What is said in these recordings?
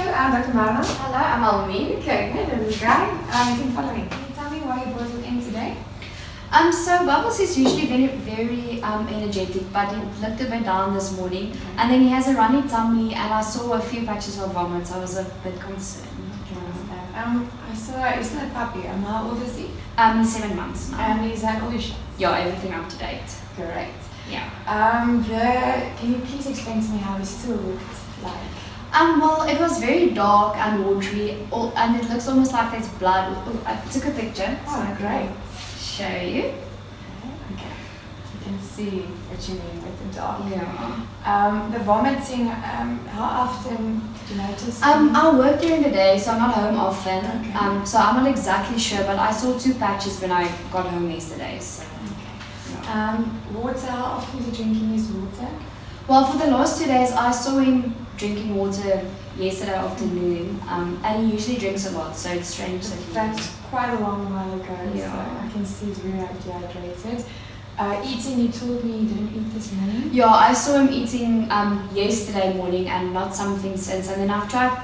Dr. Marna. Hello, I'm Almeen. Okay, good. And Guy, you can follow me. Can you tell me why you brought him in today? So Bubbles is usually very energetic, but he looked a bit down this morning, and then he has a runny tummy, and I saw a few patches of vomit, so I was a bit concerned. I saw he's not a puppy. How old is he? He's 7 months now. And he's had all his shots. Yeah, everything up to date. Correct. Yeah. Can you please explain to me how his stool looked like? Well, it was very dark and watery, and it looks almost like there's blood. I took a picture. Oh, great. Show you. Okay. You can see what you mean with the dark. Yeah. The vomiting, how often did you notice? I work during the day, so I'm not home often. Okay. So I'm not exactly sure, but I saw 2 patches when I got home yesterday. So. Okay. Water, how often is he drinking his water? Well, for the last 2 days, I saw him drinking water yesterday afternoon, and he usually drinks a lot, so it's strange that he That's quite a long while ago, Yeah. so I can see he's very dehydrated. Eating, you told me he didn't eat this morning? Yeah, I saw him eating yesterday morning and not something since, and then I've tried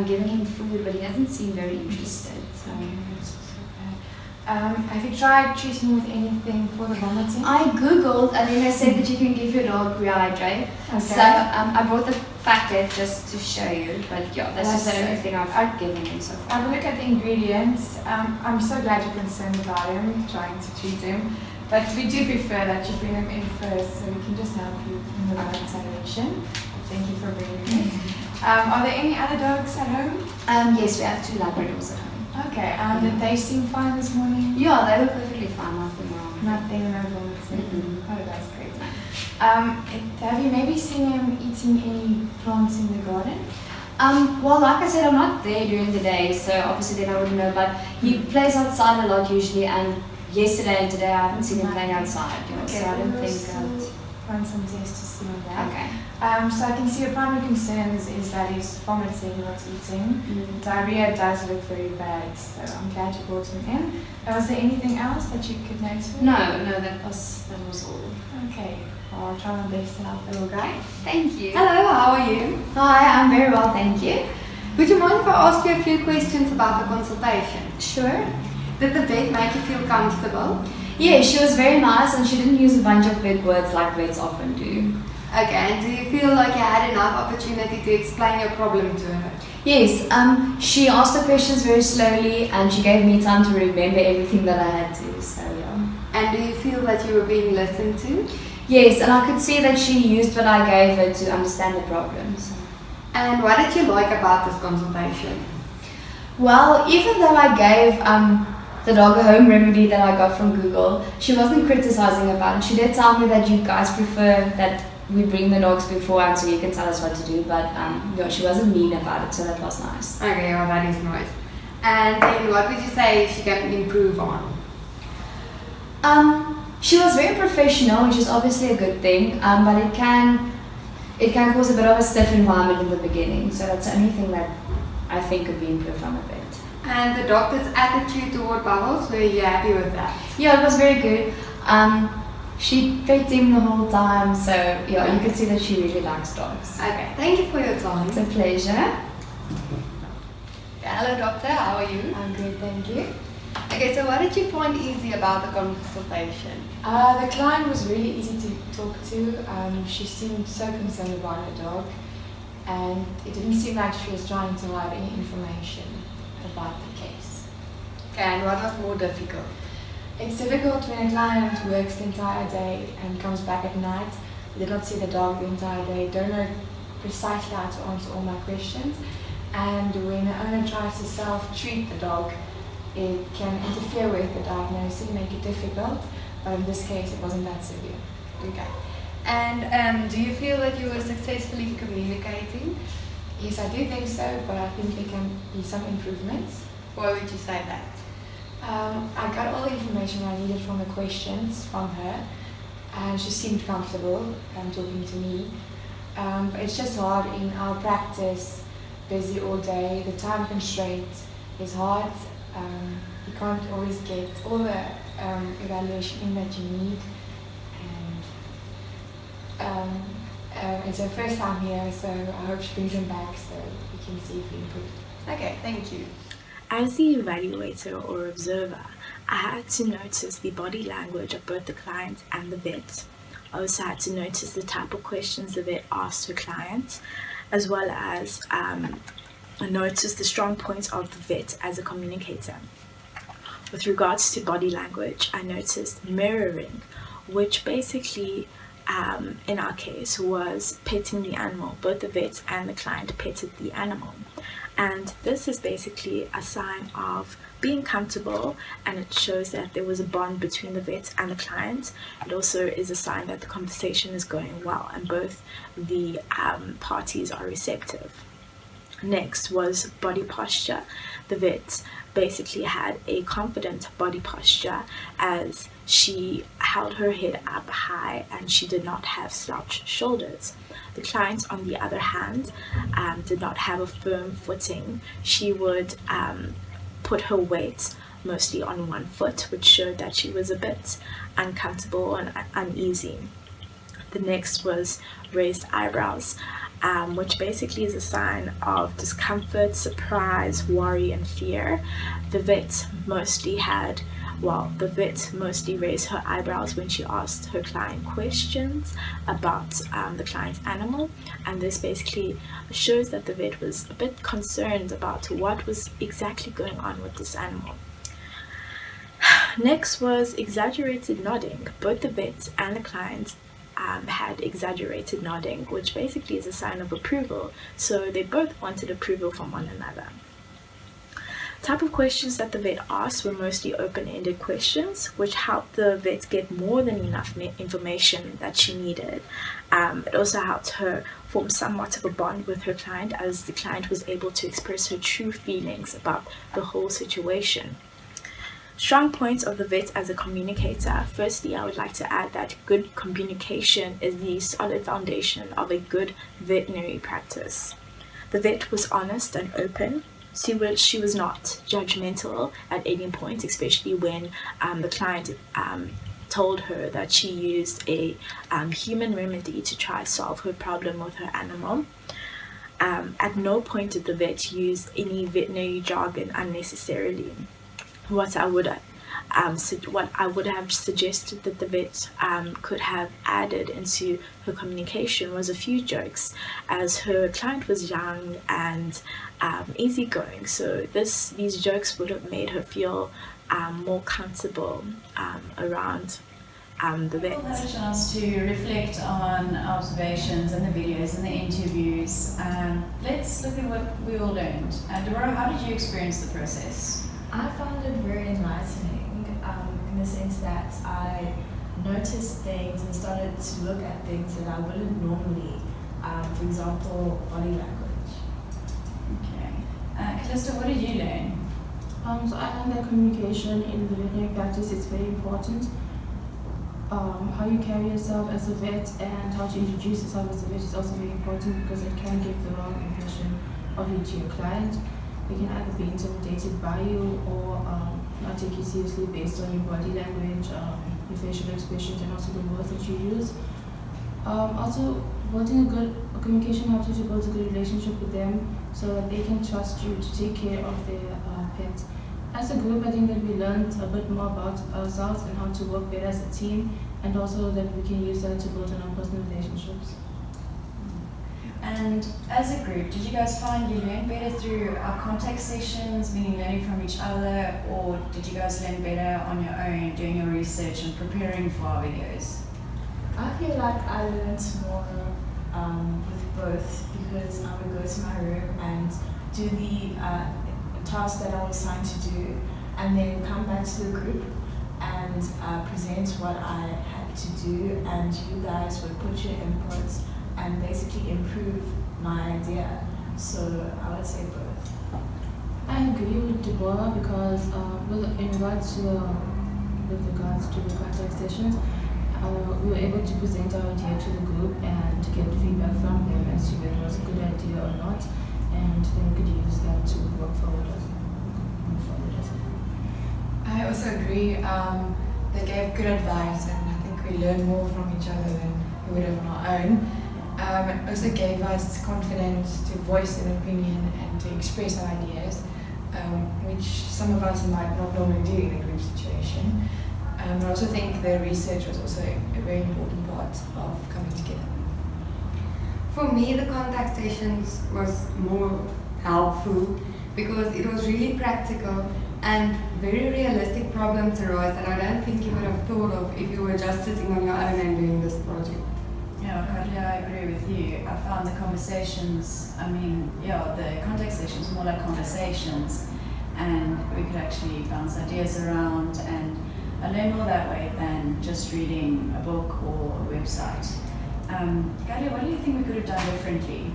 giving him food, but he doesn't seem very interested. So. Okay, that's so bad. Have you tried treating him with anything for the vomiting? I googled, and then they said that you can give your dog rehydrate. Okay. So I brought the packet just to show you, but yeah, that's just the only thing I've given him so far. Have a look at the ingredients. I'm so glad you're concerned about him, trying to treat him. But we do prefer that you bring him in first, so we can just help you in the right direction. Thank you for bringing him. Are there any other dogs at home? Yes, we have 2 Labradors at home. Okay, and did they seem fine this morning? Yeah, they were perfectly fine, nothing wrong. Nothing, no vomiting. Mm-hmm. Oh, that's great. Have you maybe seen him eating any plants in the garden? Well, like I said, I'm not there during the day, so obviously then I wouldn't know, but he plays outside a lot usually, and yesterday and today I haven't seen him playing outside, you know, Okay, so I don't think we'll run some tests to see on that. Okay. So I can see your primary concerns is that he's vomiting, not eating. Diarrhea does look very bad, so I'm glad you brought him in. Was there anything else that you could notice? No, that was all. Okay, well, I'll try my best to help the little guy. Thank you. Hello, how are you? Hi, I'm very well, thank you. Would you mind if I ask you a few questions about the consultation? Sure. Did the vet make you feel comfortable? Yeah, she was very nice, and she didn't use a bunch of big words like vets often do. Okay, and do you feel like you had enough opportunity to explain your problem to her? Yes, she asked the questions very slowly, and she gave me time to remember everything that I had to, so yeah. And do you feel that you were being listened to? Yes, and I could see that she used what I gave her to understand the problems. And what did you like about this consultation? Well, even though I gave the dog a home remedy that I got from Google, she wasn't criticizing about it. She did tell me that you guys prefer that we bring the dogs beforehand so you can tell us what to do, but yeah, she wasn't mean about it, so that was nice. Okay, well that is nice. And then what would you say she can improve on? She was very professional, which is obviously a good thing, but it can cause a bit of a stiff environment in the beginning, so that's the only thing that I think could be improved on a bit. And the doctor's attitude toward Bubbles, were you happy with that? Yeah, it was very good. She fed him the whole time, so yeah, you could see that she really likes dogs. Okay, thank you for your time. It's a pleasure. Hello doctor, how are you? I'm good, thank you. Okay, so what did you find easy about the consultation? The client was really easy to talk to. She seemed so concerned about her dog, and it didn't seem like she was trying to hide any information about the case. Okay, and what was more difficult? It's difficult when a client works the entire day and comes back at night. They did not see the dog the entire day, don't know precisely how to answer all my questions, and when the owner tries to self-treat the dog, it can interfere with the diagnosis, make it difficult, but in this case it wasn't that severe. Okay. And do you feel that you were successfully communicating? Yes, I do think so, but I think there can be some improvements. Why would you say that? I got all the information I needed from the questions from her, and she seemed comfortable talking to me. But it's just hard in our practice, busy all day, the time constraint is hard. You can't always get all the evaluation in that you need, and It's her first time here, so I hope she brings him back so we can see if we improve. Okay, thank you. As the evaluator or observer, I had to notice the body language of both the client and the vet. I also had to notice the type of questions the vet asked her client, as well as notice the strong points of the vet as a communicator. With regards to body language, I noticed mirroring, which basically, in our case, was petting the animal. Both the vet and the client petted the animal. And this is basically a sign of being comfortable, and it shows that there was a bond between the vet and the client. It also is a sign that the conversation is going well and both the parties are receptive. Next was body posture. The vet basically had a confident body posture as she held her head up high and she did not have slouched shoulders. The client, on the other hand, did not have a firm footing. She would put her weight mostly on one foot, which showed that she was a bit uncomfortable and uneasy. The next was raised eyebrows, which basically is a sign of discomfort, surprise, worry, and fear. The vet mostly raised her eyebrows when she asked her client questions about the client's animal, and this basically shows that the vet was a bit concerned about what was exactly going on with this animal. Next was exaggerated nodding. Both the vet and the client had exaggerated nodding, which basically is a sign of approval, so they both wanted approval from one another. Type of questions that the vet asked were mostly open-ended questions, which helped the vet get more than enough information that she needed. It also helped her form somewhat of a bond with her client, as the client was able to express her true feelings about the whole situation. Strong points of the vet as a communicator. Firstly, I would like to add that good communication is the solid foundation of a good veterinary practice. The vet was honest and open. She was not judgmental at any point, especially when the client told her that she used a human remedy to try solve her problem with her animal. At no point did the vet use any veterinary jargon unnecessarily. What I would have suggested that the vet could have added into her communication was a few jokes, as her client was young and easygoing. So these jokes would have made her feel more comfortable around the vet. We had a chance to reflect on observations and the videos and the interviews. Let's look at what we all learned. Deborah, how did you experience the process? I found it very enlightening in the sense that I noticed things and started to look at things that I wouldn't normally, for example, body language. Okay. Calista, what did you learn? So I learned that communication in the veterinary practice is very important. How you carry yourself as a vet and how to introduce yourself as a vet is also very important, because it can give the wrong impression of you to your client. They can either be intimidated by you or not take you seriously based on your body language, your facial expressions, and also the words that you use. Also, building a good communication helps you to build a good relationship with them so that they can trust you to take care of their pet. As a group, I think that we learned a bit more about ourselves and how to work better as a team, and also that we can use that to build on our personal relationships. And as a group, did you guys find you learned better through our contact sessions, meaning learning from each other, or did you guys learn better on your own, doing your research and preparing for our videos? I feel like I learned more with both, because I would go to my room and do the tasks that I was assigned to do, and then come back to the group and present what I had to do, and you guys would put your inputs and basically improve my idea. So I would say both. I agree with Deborah, because in regards to the contact sessions, we were able to present our idea to the group and to get feedback from them as to whether it was a good idea or not, and then we could use that to work forward as I also agree. They gave good advice, and I think we learned more from each other than we would have on our own. It also gave us confidence to voice an opinion and to express our ideas, which some of us might not normally do in a group situation. I also think the research was also a very important part of coming together. For me, the contact sessions was more helpful because it was really practical and very realistic problems arose that I don't think you would have thought of if you were just sitting on your own and doing this project. Yeah, Carly, I agree with you. I found the conversations, the contact sessions more like conversations, and we could actually bounce ideas around, and I learned more that way than just reading a book or a website. Carly, what do you think we could have done differently?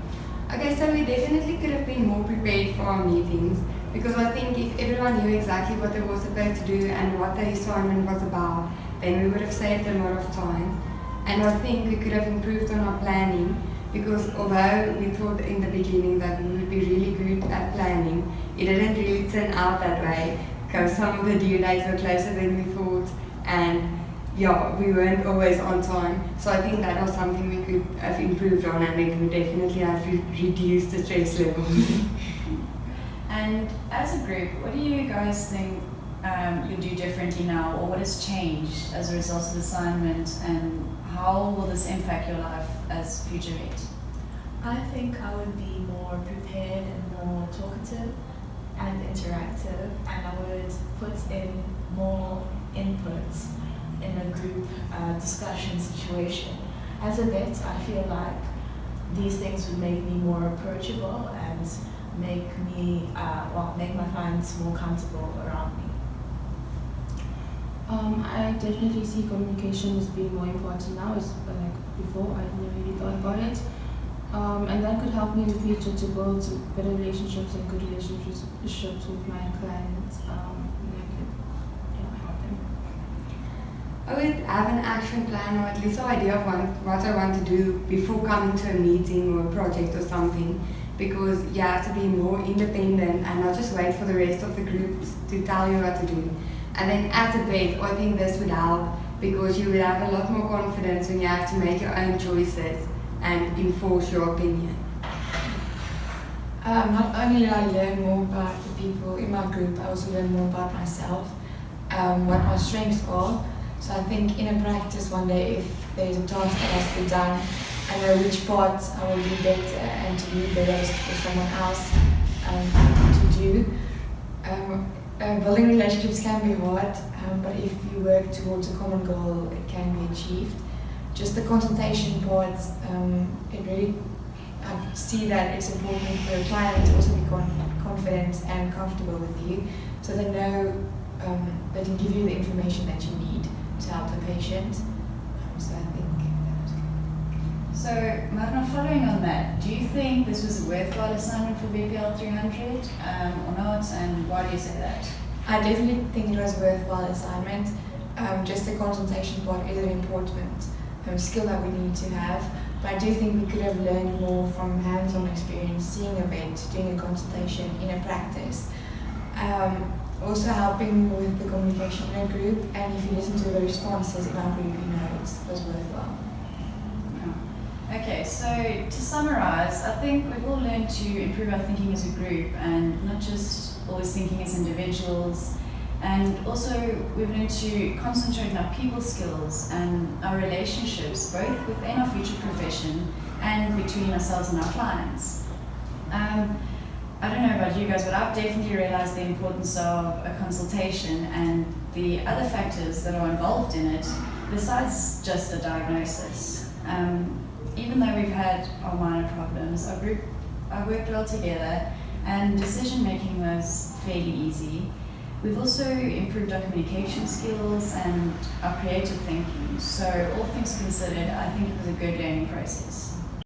Okay, so we definitely could have been more prepared for our meetings because I think if everyone knew exactly what they were supposed to do and what the assignment was about, then we would have saved a lot of time. And I think we could have improved on our planning because although we thought in the beginning that we would be really good at planning, it didn't really turn out that way because some of the due dates were closer than we thought, and we weren't always on time. So I think that was something we could have improved on, and it would definitely have reduced the stress levels. And as a group, what do you guys think you'll do differently now, or what has changed as a result of the assignment, and how will this impact your life as future vet? I think I would be more prepared and more talkative and interactive, and I would put in more inputs in a group discussion situation. As a vet, I feel like these things would make me more approachable and make my clients more comfortable around me. I definitely see communication as being more important now. As before, I never really thought about it, and that could help me in the future to build better relationships and good relationships with my clients. And I could help them. I would have an action plan or at least an idea of what I want to do before coming to a meeting or a project or something, because you have to be more independent and not just wait for the rest of the group to tell you what to do. And then as a vet, I think this would help because you would have a lot more confidence when you have to make your own choices and enforce your opinion. Not only did I learn more about the people in my group, I also learned more about myself, what my strengths are. So I think in a practice one day, if there's a task that has to be done, I know which parts I will do better and to leave the rest for someone else to do. Building relationships can be hard, but if you work towards a common goal, it can be achieved. Just the consultation part, I see that it's important for a client to also be confident and comfortable with you, so they know they can give you the information that you need to help the patient. So I think that was good. So, Magna, following on that, do you think this was a worthwhile assignment for VPL300 or not, and why do you say that? I definitely think it was a worthwhile assignment. Just the consultation part is an important skill that we need to have, but I do think we could have learned more from hands-on experience, seeing a vet, doing a consultation in a practice. Also helping with the communication in a group, and if you listen to the responses in our group, you know it was worthwhile. Okay, so to summarize, I think we've all learned to improve our thinking as a group and not just always thinking as individuals. And also we've learned to concentrate on our people skills and our relationships, both within our future profession and between ourselves and our clients. I don't know about you guys, but I've definitely realized the importance of a consultation and the other factors that are involved in it, besides just a diagnosis. Even though we've had our minor problems, our group worked well together and decision making was fairly easy. We've also improved our communication skills and our creative thinking. So all things considered, I think it was a good learning process.